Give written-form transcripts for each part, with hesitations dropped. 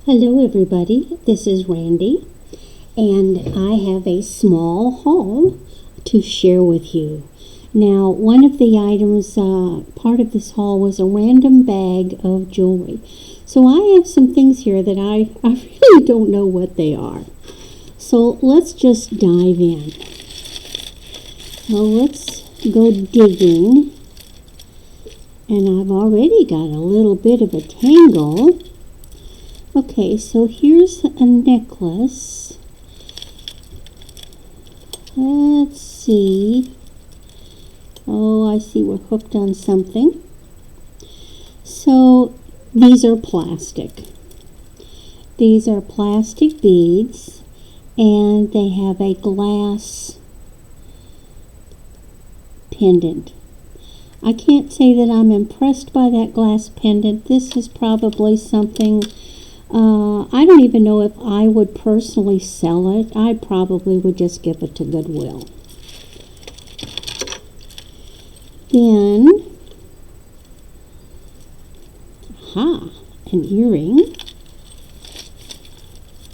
Hello, everybody. This is Randy, and I have a small haul to share with you. Now, one of the items, part of this haul was a random bag of jewelry. So I have some things here that I really don't know what they are. So let's just dive in. Well, let's go digging. And I've already got a little bit of a tangle. Okay, so here's a necklace. Let's see. Oh, I see we're hooked on something. So these are plastic. These are plastic beads, and they have a glass pendant. I can't say that I'm impressed by that glass pendant. This is probably something I don't even know if I would personally sell it. I probably would just give it to Goodwill. Then, an earring.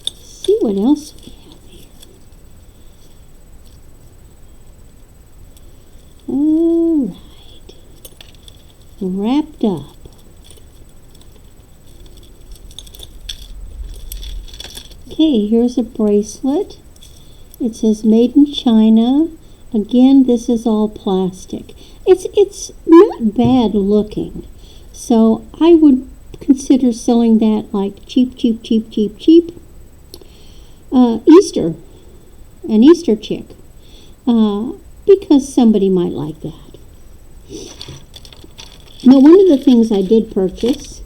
Let's see what else we have here. All right. Wrapped up. Okay, here's a bracelet. It says Made in China. Again, this is all plastic. It's not bad looking. So I would consider selling that like cheap. Easter, an Easter chick. Because somebody might like that. Now, one of the things I did purchase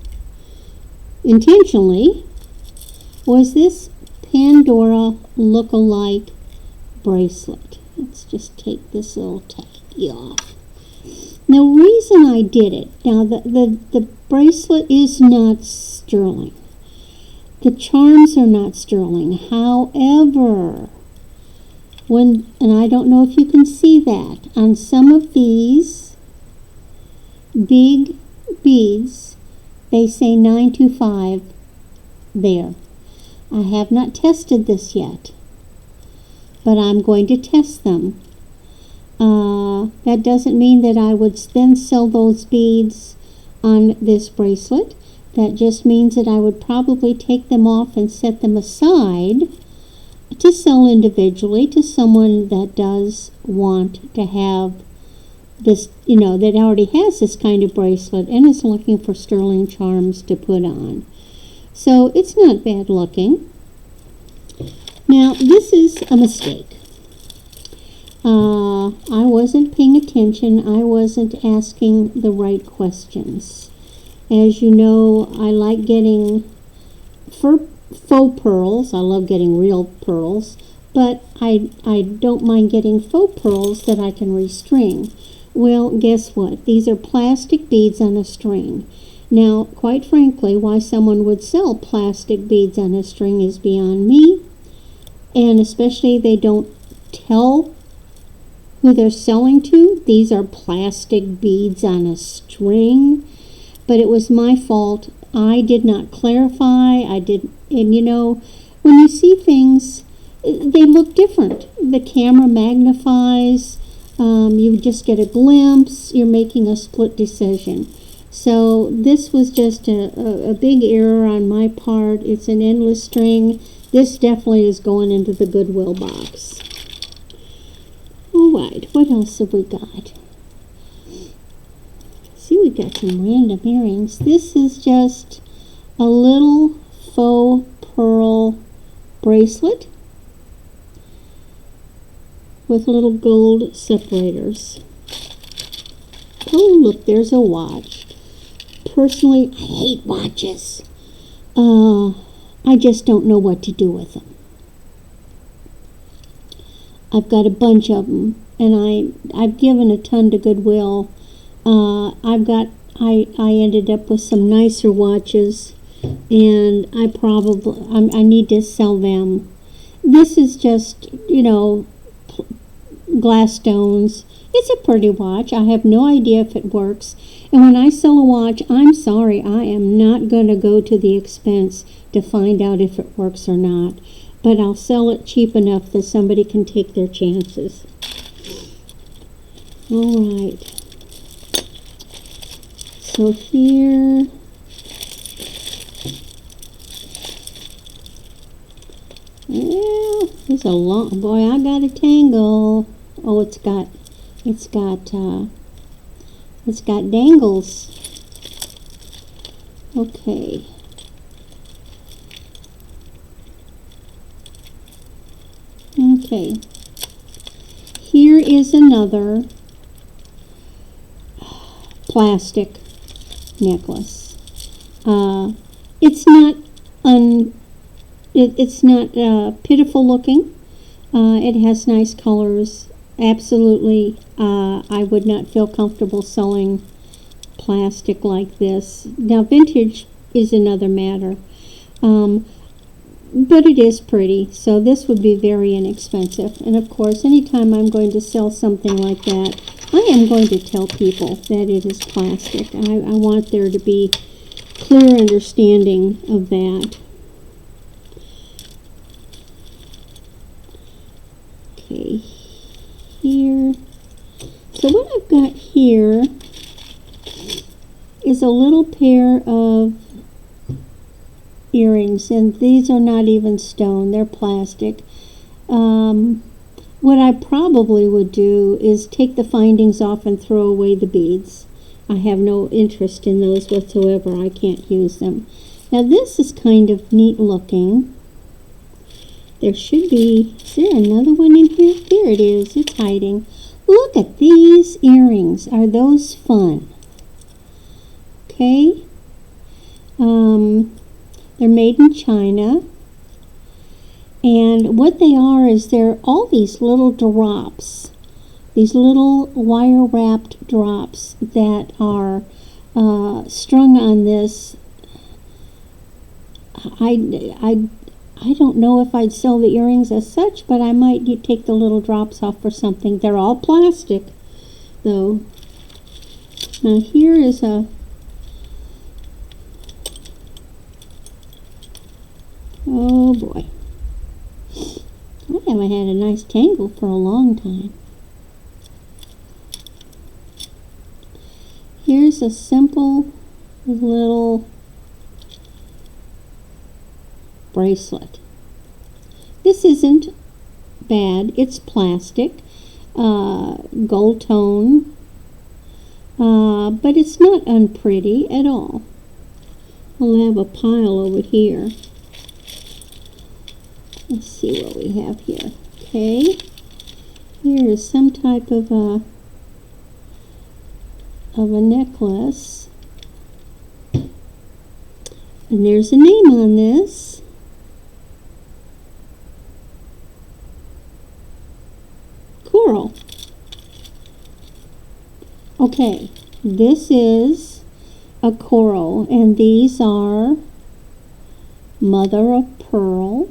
intentionally was this Pandora look-alike bracelet. Let's just take this little tacky off. Now, reason I did it, now the bracelet is not sterling. The charms are not sterling. However, and I don't know if you can see that, on some of these big beads, they say 925 there. I have not tested this yet, but I'm going to test them. That doesn't mean that I would then sell those beads on this bracelet. That just means that I would probably take them off and set them aside to sell individually to someone that does want to have this, that already has this kind of bracelet and is looking for sterling charms to put on. So it's not bad looking. Now, this is a mistake. I wasn't paying attention. I wasn't asking the right questions. As you know, I like getting faux pearls. I love getting real pearls, but I don't mind getting faux pearls that I can restring. Well, guess what? These are plastic beads on a string. Now, quite frankly, why someone would sell plastic beads on a string is beyond me. And especially they don't tell who they're selling to. These are plastic beads on a string. But it was my fault. I did not clarify. And when you see things, they look different. The camera magnifies. You just get a glimpse. You're making a split decision. So this was just a big error on my part. It's an endless string. This definitely is going into the Goodwill box. All right, what else have we got? See, we got some random earrings. This is just a little faux pearl bracelet with little gold separators. Oh, look, there's a watch. Personally, I hate watches. I just don't know what to do with them. I've got a bunch of them, and I've given a ton to Goodwill. I ended up with some nicer watches, and I need to sell them. This is just, glass stones. It's a pretty watch. I have no idea if it works. And when I sell a watch, I'm sorry, I am not going to go to the expense to find out if it works or not. But I'll sell it cheap enough that somebody can take their chances. All right. So here, well, there's a long, boy, I got a tangle. Oh, it's got dangles. Okay. Okay. Here is another plastic necklace. It's not pitiful looking. It has nice colors. Absolutely, I would not feel comfortable selling plastic like this. Now, vintage is another matter, but it is pretty, so this would be very inexpensive. And of course, anytime I'm going to sell something like that, I am going to tell people that it is plastic. I want there to be clear understanding of that. Okay, here. So what I've got here is a little pair of earrings, and these are not even stone, they're plastic. What I probably would do is take the findings off and throw away the beads. I have no interest in those whatsoever. I can't use them. Now this is kind of neat looking. There should be, is there another one in here? There it is, it's hiding. Look at these earrings. Are those fun? Okay. They're made in China. And what they are is they're all these little drops. These little wire-wrapped drops that are strung on this. I don't know if I'd sell the earrings as such, but I might take the little drops off for something. They're all plastic, though. Now here is a... Oh boy. I haven't had a nice tangle for a long time. Here's a simple little bracelet. This isn't bad. It's plastic, gold tone, but it's not unpretty at all. We'll have a pile over here. Let's see what we have here. Okay, here is some type of a necklace, and there's a name on this. Coral. Okay, this is a coral, and these are mother of pearl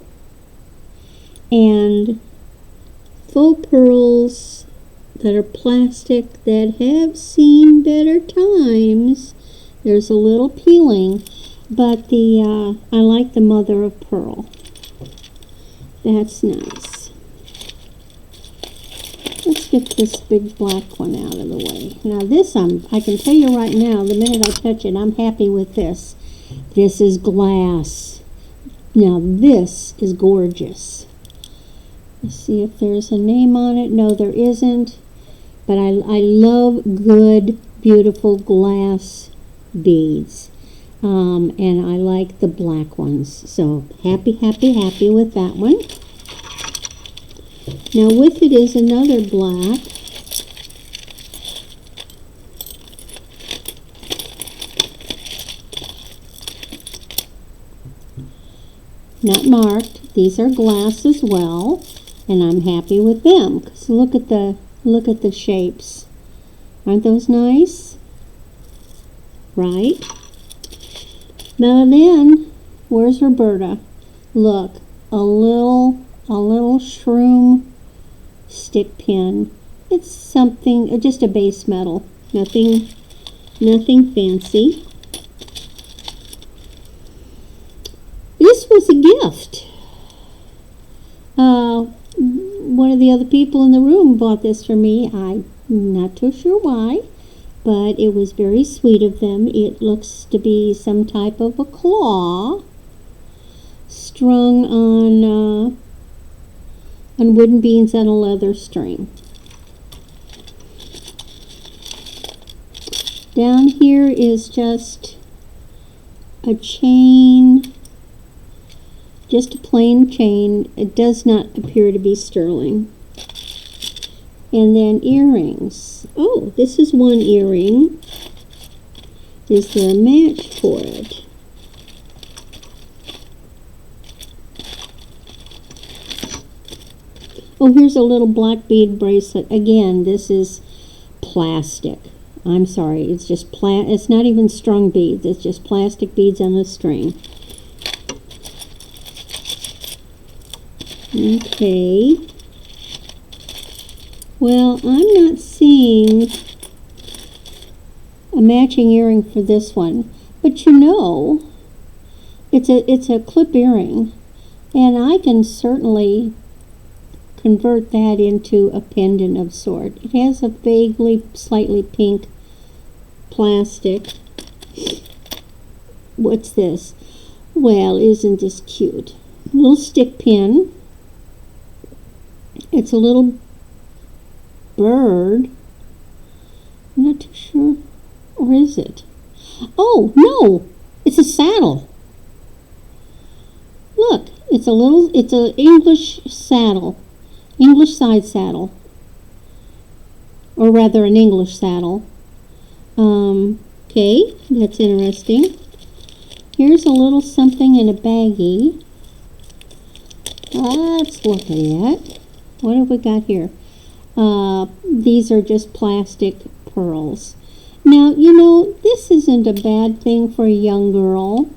and faux pearls that are plastic that have seen better times. There's a little peeling, but I like the mother of pearl. That's nice. Let's get this big black one out of the way. Now this, I can tell you right now, the minute I touch it, I'm happy with this. This is glass. Now this is gorgeous. Let's see if there's a name on it. No, there isn't. But I love good, beautiful glass beads. And I like the black ones. So happy, happy, happy with that one. Now with it is another black. Not marked. These are glass as well. And I'm happy with them. Because look at the shapes. Aren't those nice? Right? Now then, where's Roberta? Look, a little shroom stick pin. It's something, just a base metal. Nothing Nothing fancy. This was a gift. One of the other people in the room bought this for me. I'm not too sure why, but it was very sweet of them. It looks to be some type of a claw strung on wooden beans on a leather string. Down here is just a chain, just a plain chain. It does not appear to be sterling. And then earrings. Oh, this is one earring. Is there a match for it? Oh, here's a little black bead bracelet. Again, this is plastic. I'm sorry, it's just it's not even strung beads. It's just plastic beads on a string. Okay. Well, I'm not seeing a matching earring for this one, but you know, it's a clip earring, and I can certainly convert that into a pendant of sort. It has a vaguely, slightly pink plastic. What's this? Well, isn't this cute? Little stick pin. It's a little bird. I'm not too sure. Or is it? Oh, no! It's a saddle. Look, it's an English saddle. English side saddle. Or rather, an English saddle. Okay, that's interesting. Here's a little something in a baggie. Let's look at it. What have we got here? These are just plastic pearls. Now, you know, this isn't a bad thing for a young girl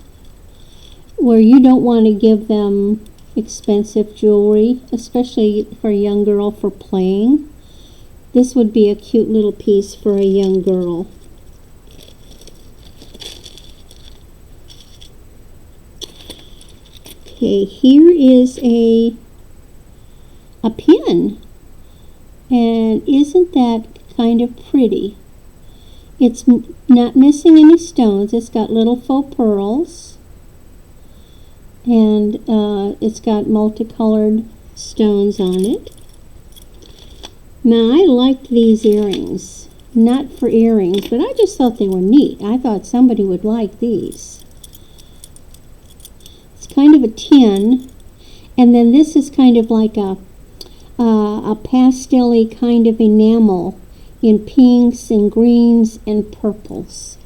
where you don't want to give them expensive jewelry, especially for a young girl for playing. This would be a cute little piece for a young girl. Okay, here is a pin, and isn't that kind of pretty? It's not missing any stones. It's got little faux pearls, and it's got multicolored stones on it. Now, I liked these earrings, not for earrings, but I just thought they were neat. I thought somebody would like these. It's kind of a tin, and then this is kind of like a pastel-y kind of enamel in pinks and greens and purples.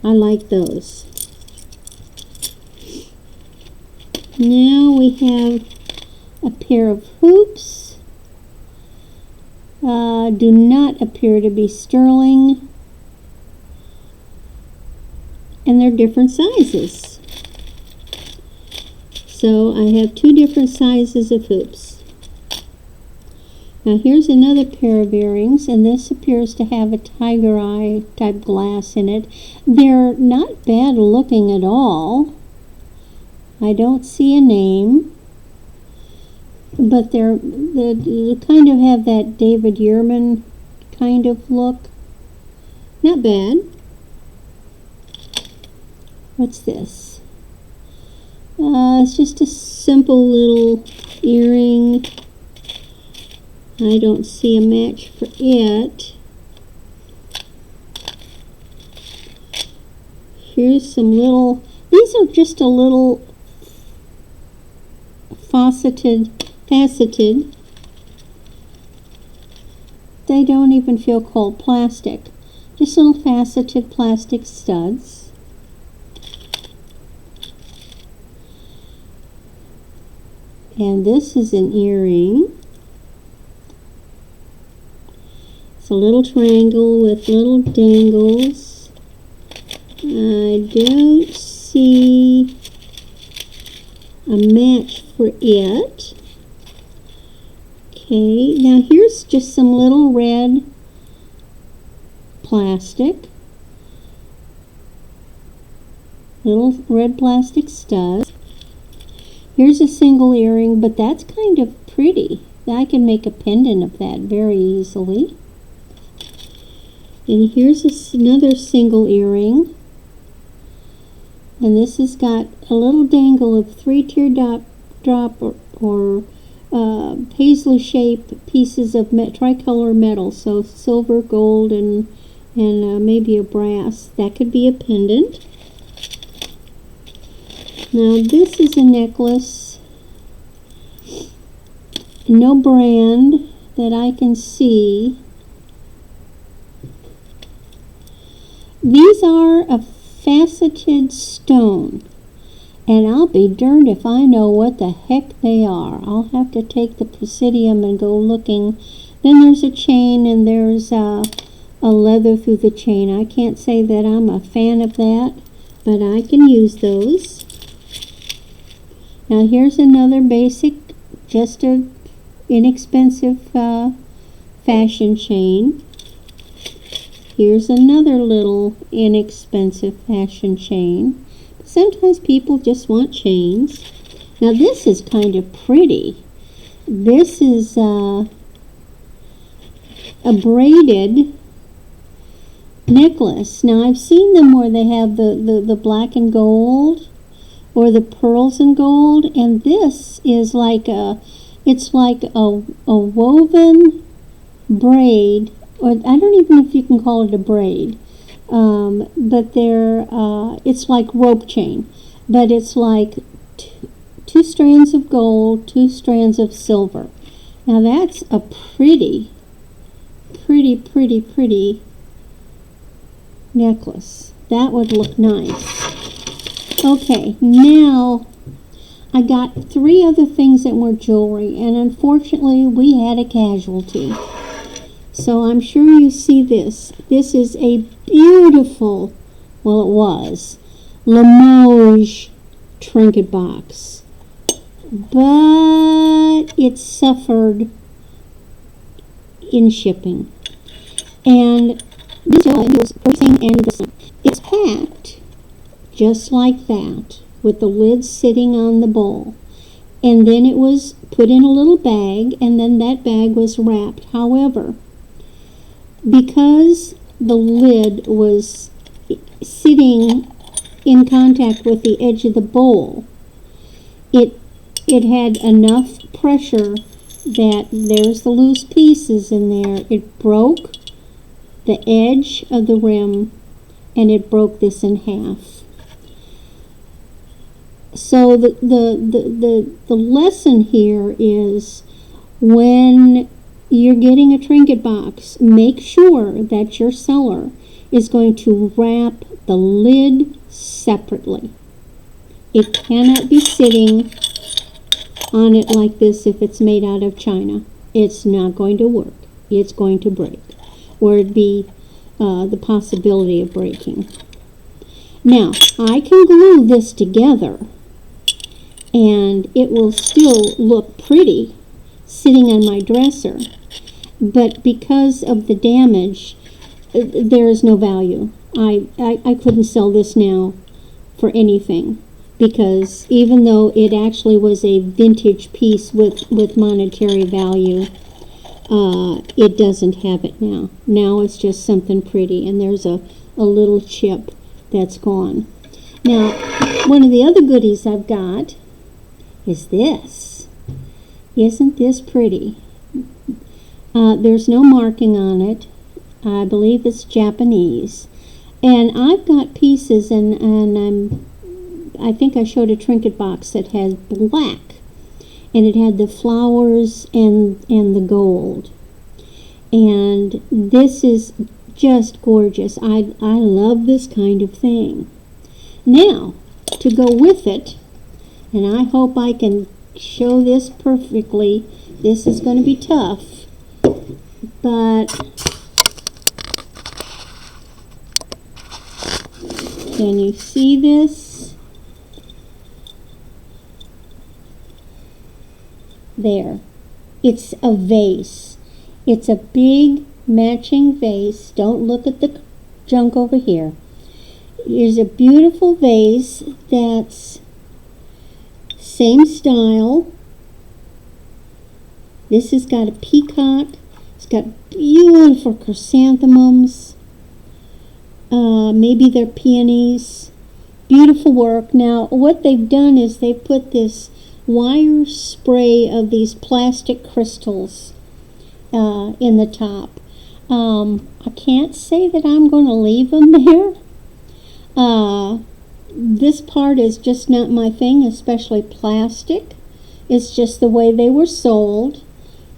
I like those. Now we have a pair of hoops. Do not appear to be sterling. And they're different sizes. So I have two different sizes of hoops. Now here's another pair of earrings, and this appears to have a tiger eye type glass in it. They're not bad looking at all. I don't see a name, but they kind of have that David Yurman kind of look. Not bad. What's this? It's just a simple little earring. I don't see a match for it. Here's some little, these are just a little faceted. They don't even feel cold plastic. Just little faceted plastic studs. And this is an earring. It's a little triangle with little dangles. I don't see a match for it. Okay, now here's just some little red plastic. Little red plastic studs. Here's a single earring, but that's kind of pretty. I can make a pendant of that very easily. And here's another single earring. And this has got a little dangle of 3 teardrop or paisley shaped pieces of tricolor metal. So silver, gold, and maybe a brass. That could be a pendant. Now this is a necklace. No brand that I can see. These are a faceted stone, and I'll be darned if I know what the heck they are. I'll have to take the Presidium and go looking. Then there's a chain, and there's a leather through the chain. I can't say that I'm a fan of that, but I can use those. Now here's another basic, just a inexpensive fashion chain. Here's another little inexpensive fashion chain. Sometimes people just want chains. Now this is kind of pretty. This is a braided necklace. Now I've seen them where they have the black and gold or the pearls and gold, and this is like it's like a woven braid, or I don't even know if you can call it a braid, but it's like rope chain, but it's like two strands of gold, 2 strands of silver. Now that's a pretty necklace. That would look nice. Okay, now I got 3 other things that were jewelry, and unfortunately we had a casualty. So I'm sure you see this. This is a beautiful, well it was, Limoges trinket box. But it suffered in shipping. And this was everything and this. It's packed just like that, with the lid sitting on the bowl. And then it was put in a little bag, and then that bag was wrapped. However, because the lid was sitting in contact with the edge of the bowl, it had enough pressure that there's the loose pieces in there. It broke the edge of the rim, and it broke this in half. So the lesson here is, when you're getting a trinket box, make sure that your seller is going to wrap the lid separately. It cannot be sitting on it like this if it's made out of china. It's not going to work. It's going to break, or it'd be the possibility of breaking. Now, I can glue this together, and it will still look pretty sitting on my dresser, but because of the damage, there is no value. I couldn't sell this now for anything, because even though it actually was a vintage piece with monetary value, it doesn't have it now. Now it's just something pretty, and there's a little chip that's gone. Now, one of the other goodies I've got is this. Isn't this pretty? There's no marking on it. I believe it's Japanese. And I've got pieces, and I think I showed a trinket box that has black, and it had the flowers and the gold. And this is just gorgeous. I love this kind of thing. Now, to go with it, and I hope I can show this perfectly. This is going to be tough, but can you see this? There. It's a vase. It's a big matching vase. Don't look at the junk over here. Here's a beautiful vase that's same style. This has got a peacock. It's got beautiful chrysanthemums. Maybe they're peonies. Beautiful work. Now, what they've done is they've put this wire spray of these plastic crystals in the top. I can't say that I'm going to leave them there. This part is just not my thing, especially plastic. It's just the way they were sold.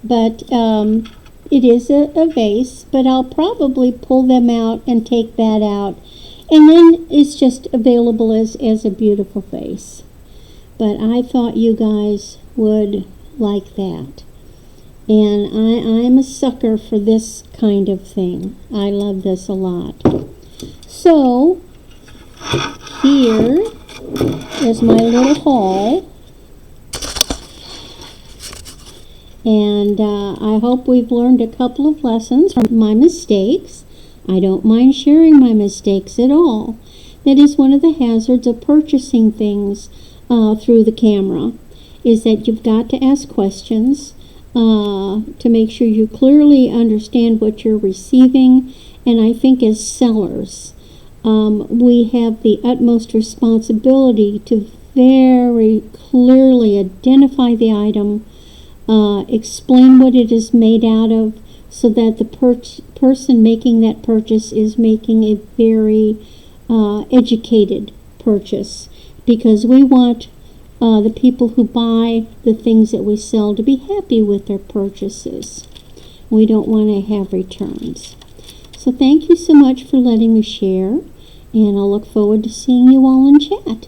But it is a vase, but I'll probably pull them out and take that out. And then it's just available as a beautiful vase. But I thought you guys would like that. And I'm a sucker for this kind of thing. I love this a lot. So, here is my little haul. And I hope we've learned a couple of lessons from my mistakes. I don't mind sharing my mistakes at all. That is one of the hazards of purchasing things through the camera, is that you've got to ask questions to make sure you clearly understand what you're receiving. And I think as sellers, we have the utmost responsibility to very clearly identify the item, explain what it is made out of, so that the person making that purchase is making a very educated purchase, because we want the people who buy the things that we sell to be happy with their purchases. We don't want to have returns. So thank you so much for letting me share, and I'll look forward to seeing you all in chat.